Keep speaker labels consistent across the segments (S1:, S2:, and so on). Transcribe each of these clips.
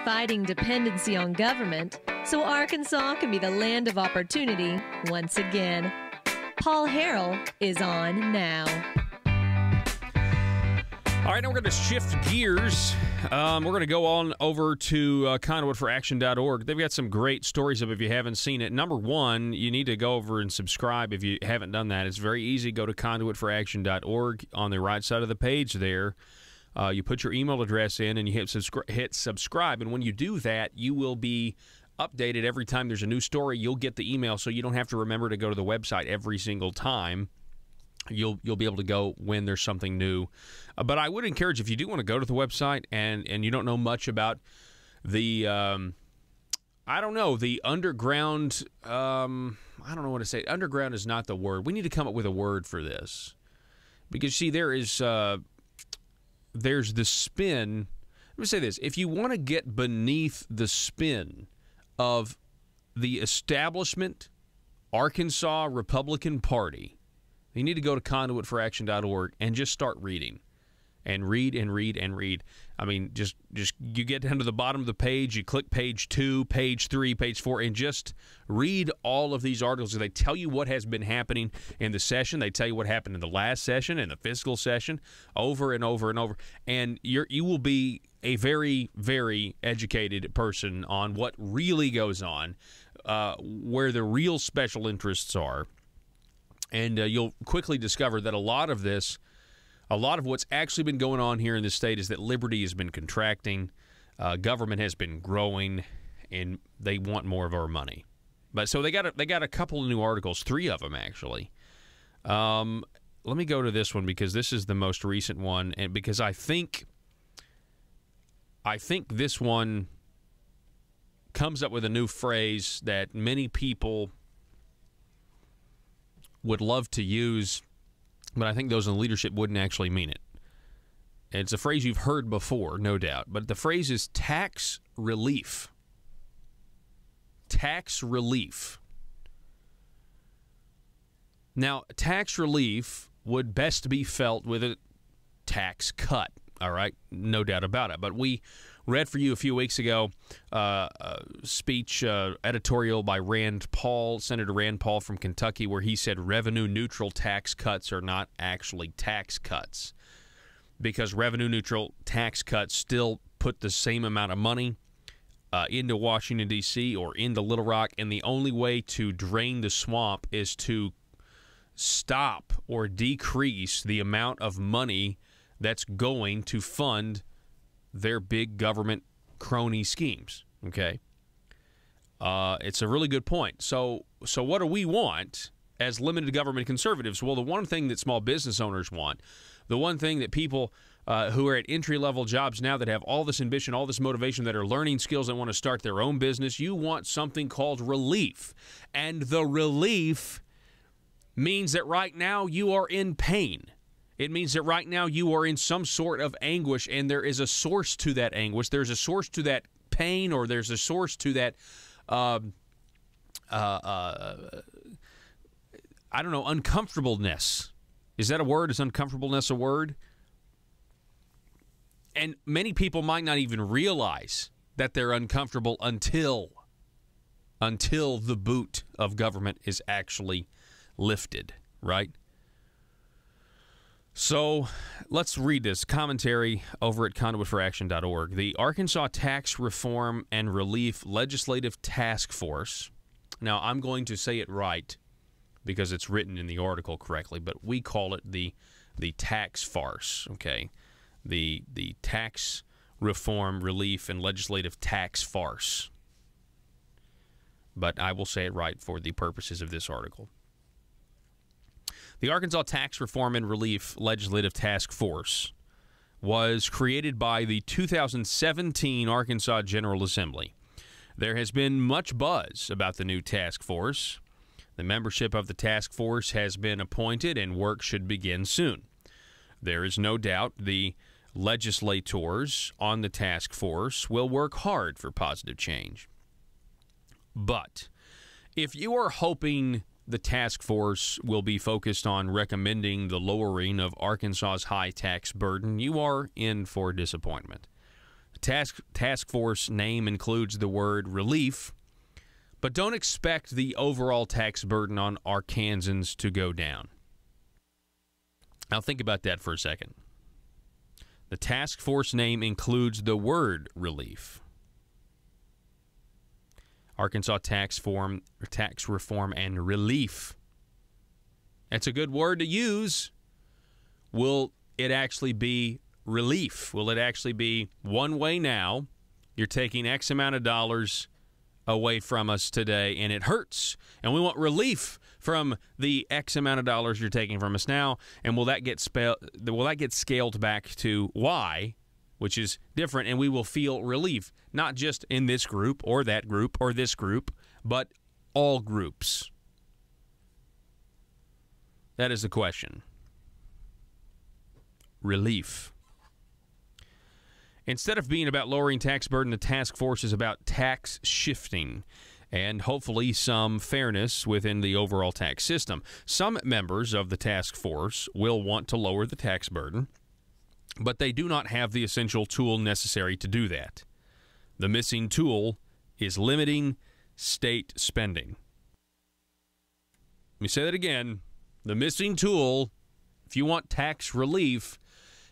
S1: fighting dependency on government so Arkansas can be the land of opportunity once again. Paul Harrell is on now.
S2: All right, now we're going to shift gears. We're going to go on over to conduitforaction.org. They've got some great stories up if you haven't seen it. Number one, you need to go over and subscribe if you haven't done that. It's very easy. Go to conduitforaction.org. On the right side of the page there, you put your email address in and you hit subscribe. And when you do that, you will be updated every time there's a new story. You'll get the email, so you don't have to remember to go to the website every single time. You'll be able to go when there's something new. But I would encourage, if you do want to go to the website and you don't know much about the, the underground, I don't know what to say. Underground is not the word. We need to come up with a word for this. Because, see, there's the spin. Let me say this. If you want to get beneath the spin of the establishment Arkansas Republican Party, you need to go to conduitforaction.org and just start reading. And read and read and read. I mean, just you get down to the bottom of the page, you click page 2, page 3, page 4, and just read all of these articles. They tell you what has been happening in the session. They tell you what happened in the last session, in the fiscal session, over and over and over. And you will be a very, very educated person on what really goes on, where the real special interests are. And you'll quickly discover that a lot of what's actually been going on here in this state is that liberty has been contracting, government has been growing, and they want more of our money. But so they got a couple of new articles, 3 of them actually. Let me go to this one because this is the most recent one, and because I think this one comes up with a new phrase that many people would love to use, but I think those in leadership wouldn't actually mean it. It's a phrase you've heard before, no doubt, but the phrase is tax relief. Tax relief. Now, tax relief would best be felt with a tax cut. All right, no doubt about it. But we read for you a few weeks ago a speech, editorial by Rand Paul, Senator Rand Paul from Kentucky, where he said revenue-neutral tax cuts are not actually tax cuts because revenue-neutral tax cuts still put the same amount of money into Washington, D.C. or into Little Rock, and the only way to drain the swamp is to stop or decrease the amount of money that's going to fund their big government crony schemes, okay? It's a really good point. So what do we want as limited government conservatives? Well, the one thing that small business owners want, the one thing that people who are at entry-level jobs now that have all this ambition, all this motivation, that are learning skills, that want to start their own business, you want something called relief. And the relief means that right now you are in pain. It means that right now you are in some sort of anguish, and there is a source to that anguish. There's a source to that pain, or there's a source to that, uncomfortableness. Is that a word? Is uncomfortableness a word? And many people might not even realize that they're uncomfortable until the boot of government is actually lifted, right? So let's read this commentary over at conduitforaction.org. The Arkansas Tax Reform and Relief Legislative Task Force. Now, I'm going to say it right because it's written in the article correctly, but we call it the Tax Farce, okay? The Tax Reform, Relief, and Legislative Tax Farce. But I will say it right for the purposes of this article. The Arkansas Tax Reform and Relief Legislative Task Force was created by the 2017 Arkansas General Assembly. There has been much buzz about the new task force. The membership of the task force has been appointed and work should begin soon. There is no doubt the legislators on the task force will work hard for positive change. But if you are hoping the task force will be focused on recommending the lowering of Arkansas's high tax burden, you are in for disappointment. Task Force name includes the word relief, but don't expect the overall tax burden on Arkansans to go down. Now think about that for a second. The task force name includes the word relief. Arkansas tax reform and relief. That's a good word to use. Will it actually be relief? Will it actually be one way now? You're taking X amount of dollars away from us today, and it hurts. And we want relief from the X amount of dollars you're taking from us now. And will that get scaled back to Y, which is different, and we will feel relief, not just in this group or that group or this group, but all groups? That is the question. Relief. Instead of being about lowering tax burden, the task force is about tax shifting and hopefully some fairness within the overall tax system. Some members of the task force will want to lower the tax burden, but they do not have the essential tool necessary to do that. The missing tool is limiting state spending. Let me say that again. The missing tool, if you want tax relief,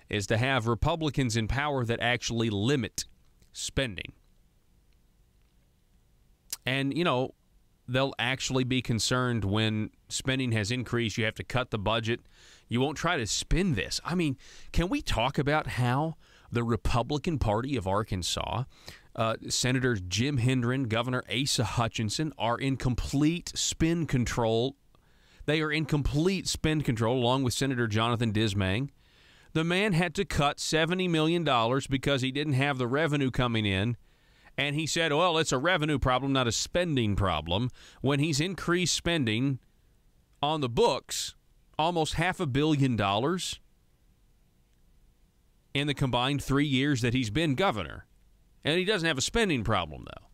S2: is to have Republicans in power that actually limit spending. And, you know, they'll actually be concerned when spending has increased. You have to cut the budget. You won't try to spend this. I mean, can we talk about how the Republican Party of Arkansas, Senators Jim Hendren, Governor Asa Hutchinson, are in complete spend control. They are in complete spend control, along with Senator Jonathan Dismang. The man had to cut $70 million because he didn't have the revenue coming in. And he said, well, it's a revenue problem, not a spending problem. When he's increased spending on the books, almost $500 million in the combined 3 years that he's been governor. And he doesn't have a spending problem, though.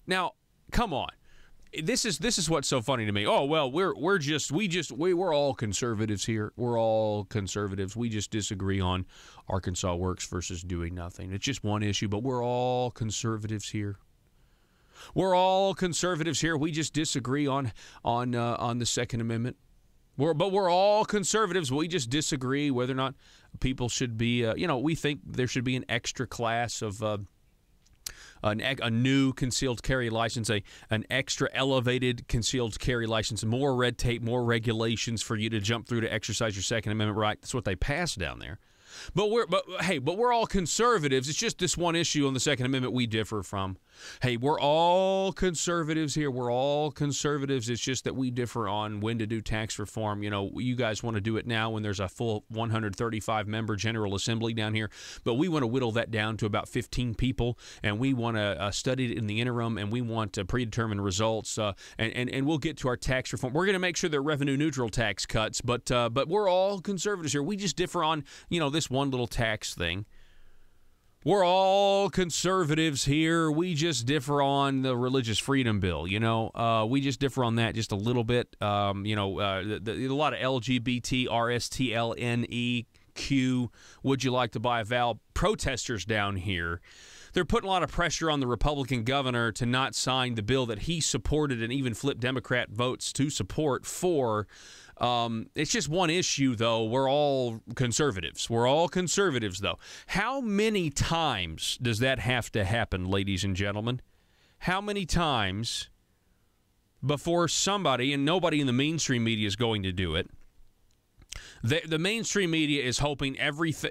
S2: Now, come on. This is what's so funny to me. Oh, well, we're all conservatives here. We're all conservatives. We just disagree on Arkansas Works versus doing nothing. It's just one issue, but we're all conservatives here. We're all conservatives here. We just disagree on the Second Amendment. But we're all conservatives. We just disagree whether or not people should be. We think there should be an extra class of. A new concealed carry license, an extra elevated concealed carry license, more red tape, more regulations for you to jump through to exercise your Second Amendment right. That's what they passed down there. But we're all conservatives. It's just this one issue on the Second Amendment we differ from. Hey, we're all conservatives here. We're all conservatives. It's just that we differ on when to do tax reform. You know, you guys want to do it now when there's a full 135-member General Assembly down here, but we want to whittle that down to about 15 people, and we want to study it in the interim, and we want predetermined results, and we'll get to our tax reform. We're going to make sure they're revenue-neutral tax cuts, but we're all conservatives here. We just differ on, this one little tax thing. We're all conservatives here. We just differ on the religious freedom bill. We just differ on that just a little bit. A lot of LGBT, RSTLNEQ, would you like to buy a vowel? Protesters down here. They're putting a lot of pressure on the Republican governor to not sign the bill that he supported and even flipped Democrat votes to support for. It's just one issue, though. We're all conservatives. We're all conservatives, though. How many times does that have to happen, ladies and gentlemen? How many times before somebody, and nobody in the mainstream media is going to do it, the mainstream media is hoping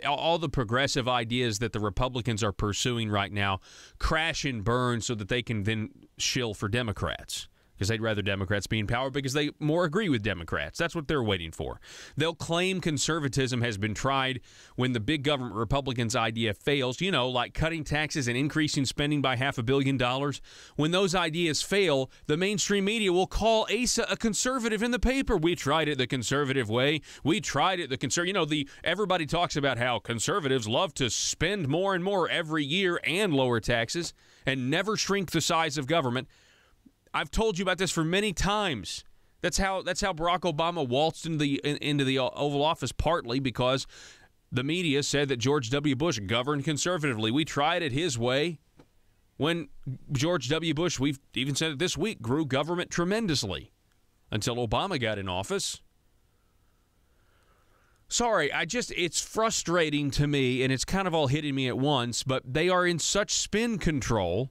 S2: all the progressive ideas that the Republicans are pursuing right now crash and burn so that they can then shill for Democrats? Because they'd rather Democrats be in power because they more agree with Democrats. That's what they're waiting for. They'll claim conservatism has been tried when the big government Republicans' idea fails, like cutting taxes and increasing spending by $500 million. When those ideas fail, the mainstream media will call Asa a conservative in the paper. We tried it the conservative way. We tried it the conservative. Everybody talks about how conservatives love to spend more and more every year and lower taxes and never shrink the size of government. I've told you about this for many times. That's how Barack Obama waltzed into the Oval Office, partly because The media said that George W. Bush governed conservatively. We tried it his way. When George W. Bush, we've even said it this week, grew government tremendously until Obama got in office. Sorry, it's frustrating to me, and it's kind of all hitting me at once, but they are in such spin control,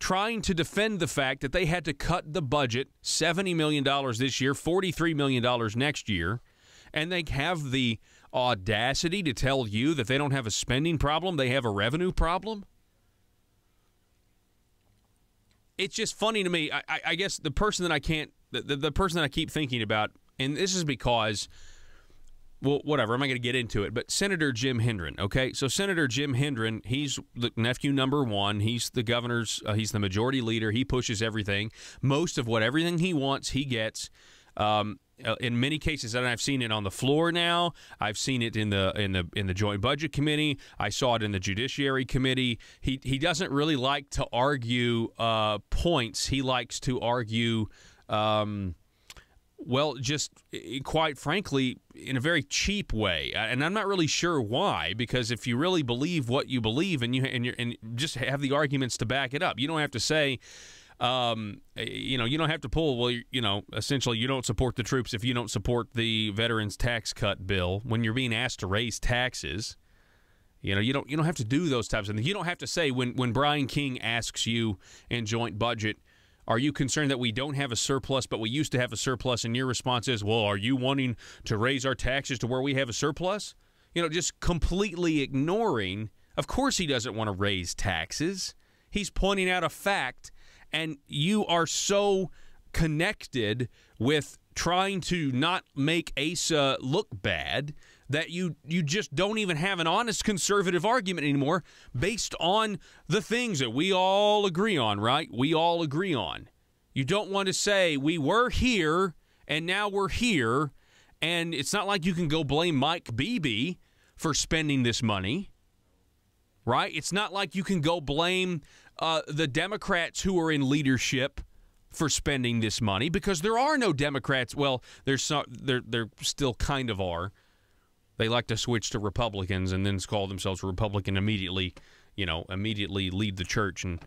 S2: trying to defend the fact that they had to cut the budget $70 million this year, $43 million next year, and they have the audacity to tell you that they don't have a spending problem, they have a revenue problem. It's just funny to me. I guess the person that I can't, the person that I keep thinking about, and this is because, well, whatever, I'm not going to get into it, but Senator Jim Hendren, okay? So Senator Jim Hendren, he's the nephew number one. He's the governor's, he's the majority leader. He pushes everything. Most of everything he wants, he gets. In many cases, and I've seen it on the floor now. I've seen it in the Joint Budget Committee. I saw it in the Judiciary Committee. He doesn't really like to argue points. He likes to argue well, just quite frankly, in a very cheap way, and I'm not really sure why. Because if you really believe what you believe, and you just have the arguments to back it up, you don't have to say, you don't have to pull. Well, essentially, you don't support the troops if you don't support the veterans tax cut bill. When you're being asked to raise taxes, you don't have to do those types of things. You don't have to say when Brian King asks you in joint budget, are you concerned that we don't have a surplus, but we used to have a surplus? And your response is, well, are you wanting to raise our taxes to where we have a surplus? Just completely ignoring. Of course he doesn't want to raise taxes. He's pointing out a fact, and you are so connected with trying to not make Asa look bad that you just don't even have an honest conservative argument anymore based on the things that we all agree on, right? We all agree on. You don't want to say we were here and now we're here, and it's not like you can go blame Mike Beebe for spending this money, right? It's not like you can go blame the Democrats who are in leadership for spending this money, because there are no Democrats. Well, there still kind of are. They like to switch to Republicans and then call themselves a Republican immediately, immediately lead the church and,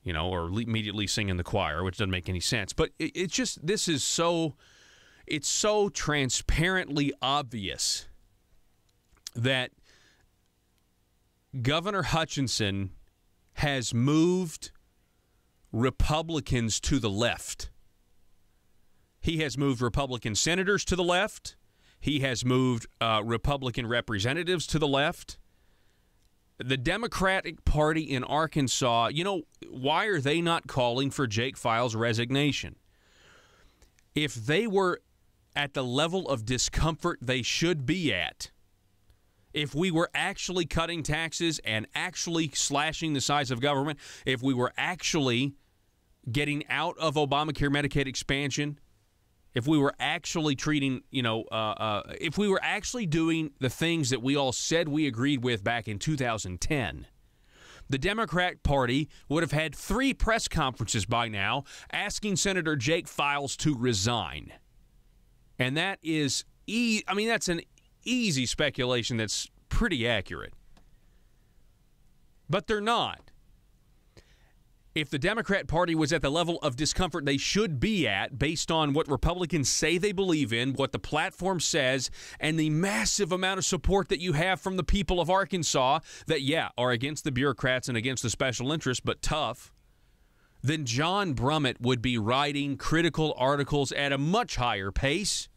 S2: or immediately sing in the choir, which doesn't make any sense. But it's just, it's so transparently obvious that Governor Hutchinson has moved Republicans to the left. He has moved Republican senators to the left. He has moved Republican representatives to the left. The Democratic Party in Arkansas, why are they not calling for Jake Files' resignation? If they were at the level of discomfort they should be at, if we were actually cutting taxes and actually slashing the size of government, if we were actually getting out of Obamacare Medicaid expansion, if we were actually treating, if we were actually doing the things that we all said we agreed with back in 2010, the Democratic Party would have had 3 press conferences by now asking Senator Jake Files to resign. And that is, that's an easy speculation that's pretty accurate. But they're not. If the Democrat Party was at the level of discomfort they should be at based on what Republicans say they believe in, what the platform says, and the massive amount of support that you have from the people of Arkansas that, are against the bureaucrats and against the special interests, but tough, then John Brummett would be writing critical articles at a much higher pace.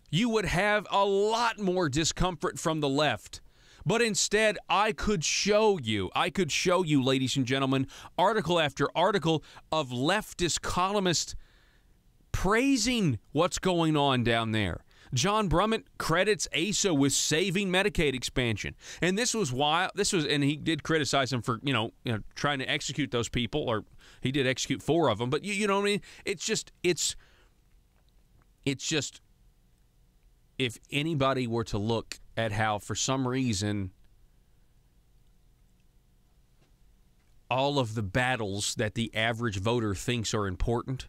S2: You would have a lot more discomfort from the left. But instead, I could show you, ladies and gentlemen, article after article of leftist columnists praising what's going on down there. John Brummett credits Asa with saving Medicaid expansion. And and he did criticize him for, trying to execute those people, or he did execute 4 of them. But you know what I mean? It's just, if anybody were to look at how, for some reason, all of the battles that the average voter thinks are important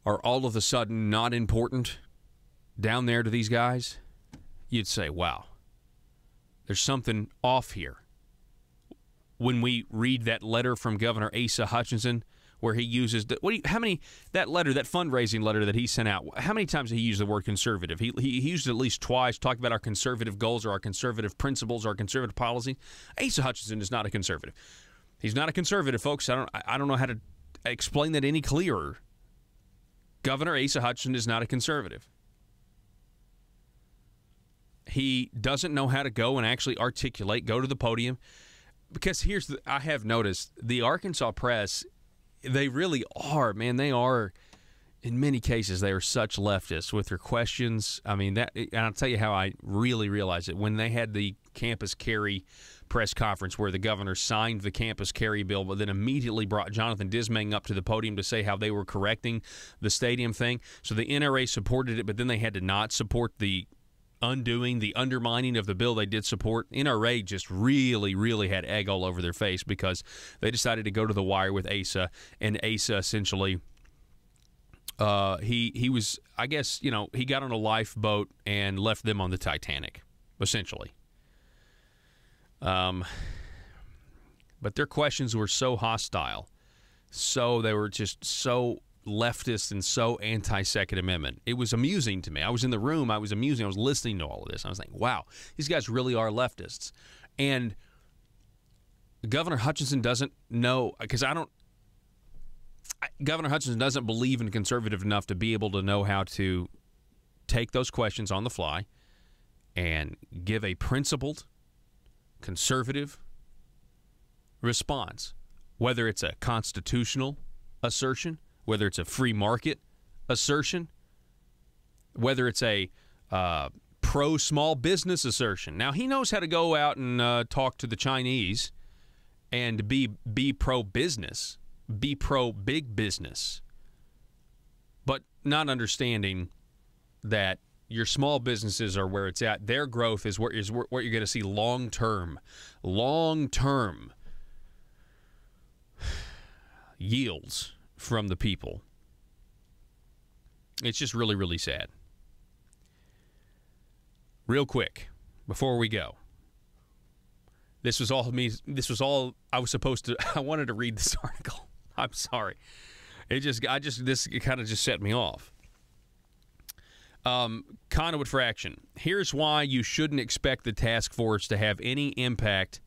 S2: are all of a sudden not important down there to these guys, you'd say, wow, there's something off here. When we read that letter from Governor Asa Hutchinson, where he uses that fundraising letter that he sent out, how many times did he use the word conservative? He used it at least twice, talked about our conservative goals or our conservative principles, our conservative policy. Asa Hutchinson is not a conservative. He's not a conservative, folks. I don't know how to explain that any clearer. Governor Asa Hutchinson is not a conservative. He doesn't know how to go and actually articulate, go to the podium. Because I have noticed the Arkansas press, they really are, man. They are, in many cases, they are such leftists with their questions. I mean, and I'll tell you how I really realized it. When they had the campus carry press conference where the governor signed the campus carry bill, but then immediately brought Jonathan Dismang up to the podium to say how they were correcting the stadium thing. So the NRA supported it, but then they had to not support the undermining of the bill they did support. NRA just really, really had egg all over their face because they decided to go to the wire with Asa, and Asa essentially, he was, I guess, he got on a lifeboat and left them on the Titanic, essentially. But their questions were so hostile, they were just so leftist and so anti-Second Amendment. It was amusing to me. I was in the room. I was listening to all of this. I was like, wow, these guys really are leftists. And Governor Hutchinson doesn't know, because Governor Hutchinson doesn't believe in conservative enough to be able to know how to take those questions on the fly and give a principled, conservative response, whether it's a constitutional assertion, whether it's a free market assertion, whether it's a pro-small business assertion. Now, he knows how to go out and talk to the Chinese and be pro-business, be pro-big business, but not understanding that your small businesses are where it's at. Their growth is what you're going to see long-term yields from the people. It's just really, really sad. Real quick, before we go, this was all I was supposed to. I wanted to read this article. I'm sorry. This kind of just set me off. Conduit for action. Here's why you shouldn't expect the task force to have any impact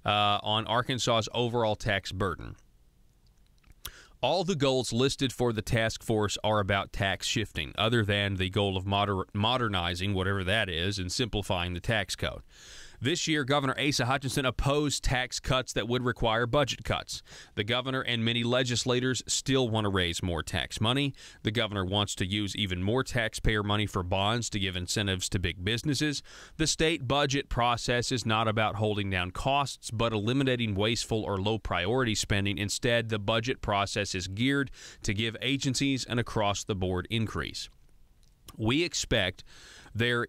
S2: on Arkansas's overall tax burden. All the goals listed for the task force are about tax shifting, other than the goal of modernizing, whatever that is, and simplifying the tax code. This year, Governor Asa Hutchinson opposed tax cuts that would require budget cuts. The governor and many legislators still want to raise more tax money. The governor wants to use even more taxpayer money for bonds to give incentives to big businesses. The state budget process is not about holding down costs, but eliminating wasteful or low-priority spending. Instead, the budget process is geared to give agencies an across-the-board increase. We expect there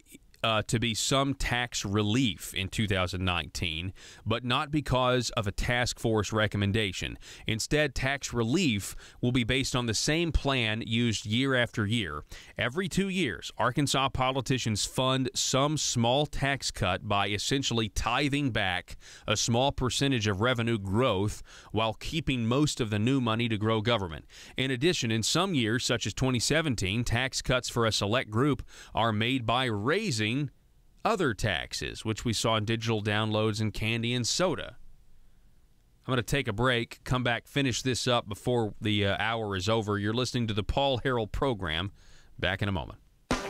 S2: to be some tax relief in 2019, but not because of a task force recommendation. Instead, tax relief will be based on the same plan used year after year. Every 2 years, Arkansas politicians fund some small tax cut by essentially tithing back a small percentage of revenue growth while keeping most of the new money to grow government. In addition, in some years, such as 2017, tax cuts for a select group are made by raising other taxes, which we saw in digital downloads and candy and soda. I'm going to take a break, come back, finish this up before the hour is over. You're listening to the Paul Harrell program. Back in a moment. All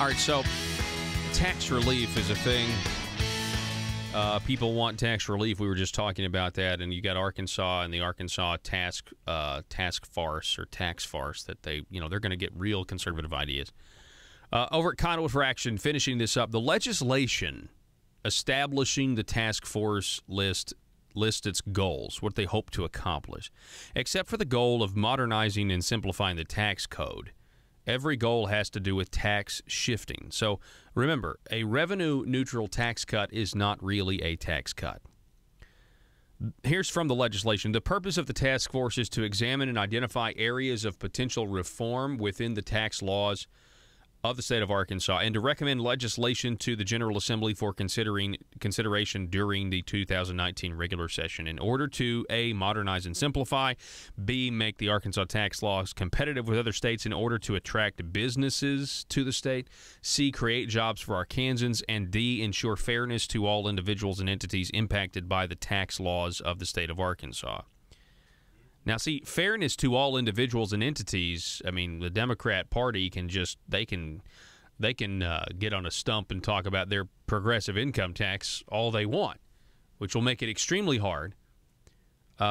S2: right, so tax relief is a thing. People want tax relief. We were just talking about that, and you got Arkansas and the Arkansas tax farce or tax farce that they're going to get real conservative ideas. Over at Conduit for Action, finishing this up, the legislation establishing the task force lists its goals, what they hope to accomplish. Except for the goal of modernizing and simplifying the tax code, every goal has to do with tax shifting. So remember, a revenue-neutral tax cut is not really a tax cut. Here's from the legislation. The purpose of the task force is to examine and identify areas of potential reform within the tax laws of the state of Arkansas, and to recommend legislation to the General Assembly for consideration during the 2019 regular session in order to A, modernize and simplify, B, make the Arkansas tax laws competitive with other states in order to attract businesses to the state, C, create jobs for Arkansans, and D, ensure fairness to all individuals and entities impacted by the tax laws of the state of Arkansas. Now, see, fairness to all individuals and entities, I mean, the Democrat Party can just, they can get on a stump and talk about their progressive income tax all they want, which will make it extremely hard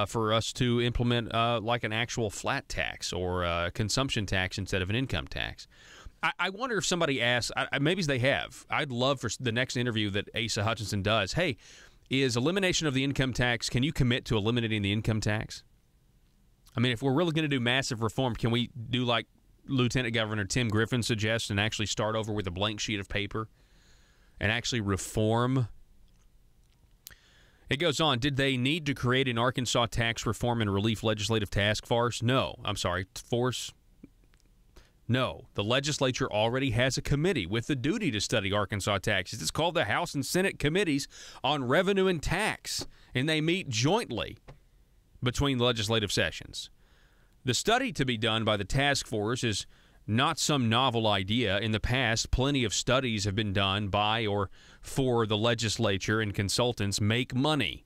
S2: for us to implement like an actual flat tax or a consumption tax instead of an income tax. I wonder if somebody asks, maybe they have. I'd love for the next interview that Asa Hutchinson does, hey, is elimination of the income tax, can you commit to eliminating the income tax? I mean, if we're really going to do massive reform, can we do like Lieutenant Governor Tim Griffin suggests and actually start over with a blank sheet of paper and actually reform? It goes on, did they need to create an Arkansas Tax Reform and Relief Legislative Task Farce? No. I'm sorry, Force? No. The legislature already has a committee with the duty to study Arkansas taxes. It's called the House and Senate Committees on Revenue and Tax, and they meet jointly between legislative sessions. The study to be done by the task force is not some novel idea. In the past, plenty of studies have been done by or for the legislature, and consultants make money.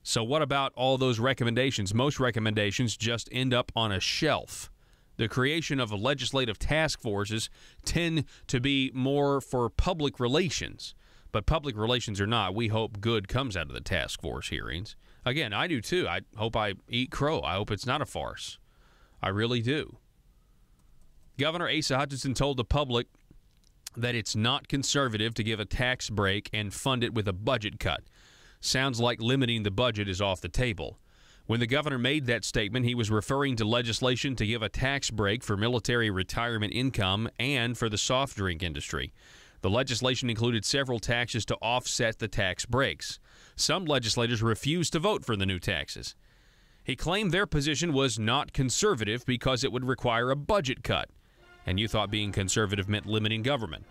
S2: So what about all those recommendations? Most recommendations just end up on a shelf. The creation of legislative task forces tend to be more for public relations, but public relations or not, we hope good comes out of the task force hearings. Again, I do too. I hope I eat crow. I hope it's not a farce. I really do. Governor Asa Hutchinson told the public that it's not conservative to give a tax break and fund it with a budget cut. Sounds like limiting the budget is off the table. When the governor made that statement, he was referring to legislation to give a tax break for military retirement income and for the soft drink industry. The legislation included several taxes to offset the tax breaks. Some legislators refused to vote for the new taxes. He claimed their position was not conservative because it would require a budget cut, and you thought being conservative meant limiting government.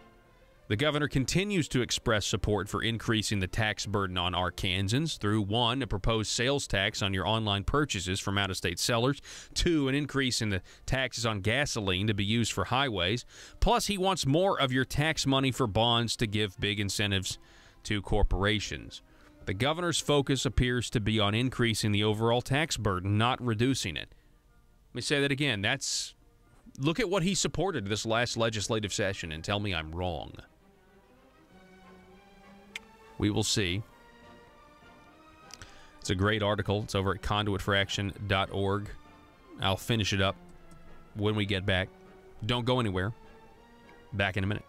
S2: The governor continues to express support for increasing the tax burden on Arkansans through 1, a proposed sales tax on your online purchases from out-of-state sellers, 2, an increase in the taxes on gasoline to be used for highways, plus he wants more of your tax money for bonds to give big incentives to corporations. The governor's focus appears to be on increasing the overall tax burden, not reducing it. Let me say that again. Look at what he supported this last legislative session and tell me I'm wrong. We will see. It's a great article. It's over at conduitforaction.org. I'll finish it up when we get back. Don't go anywhere. Back in a minute.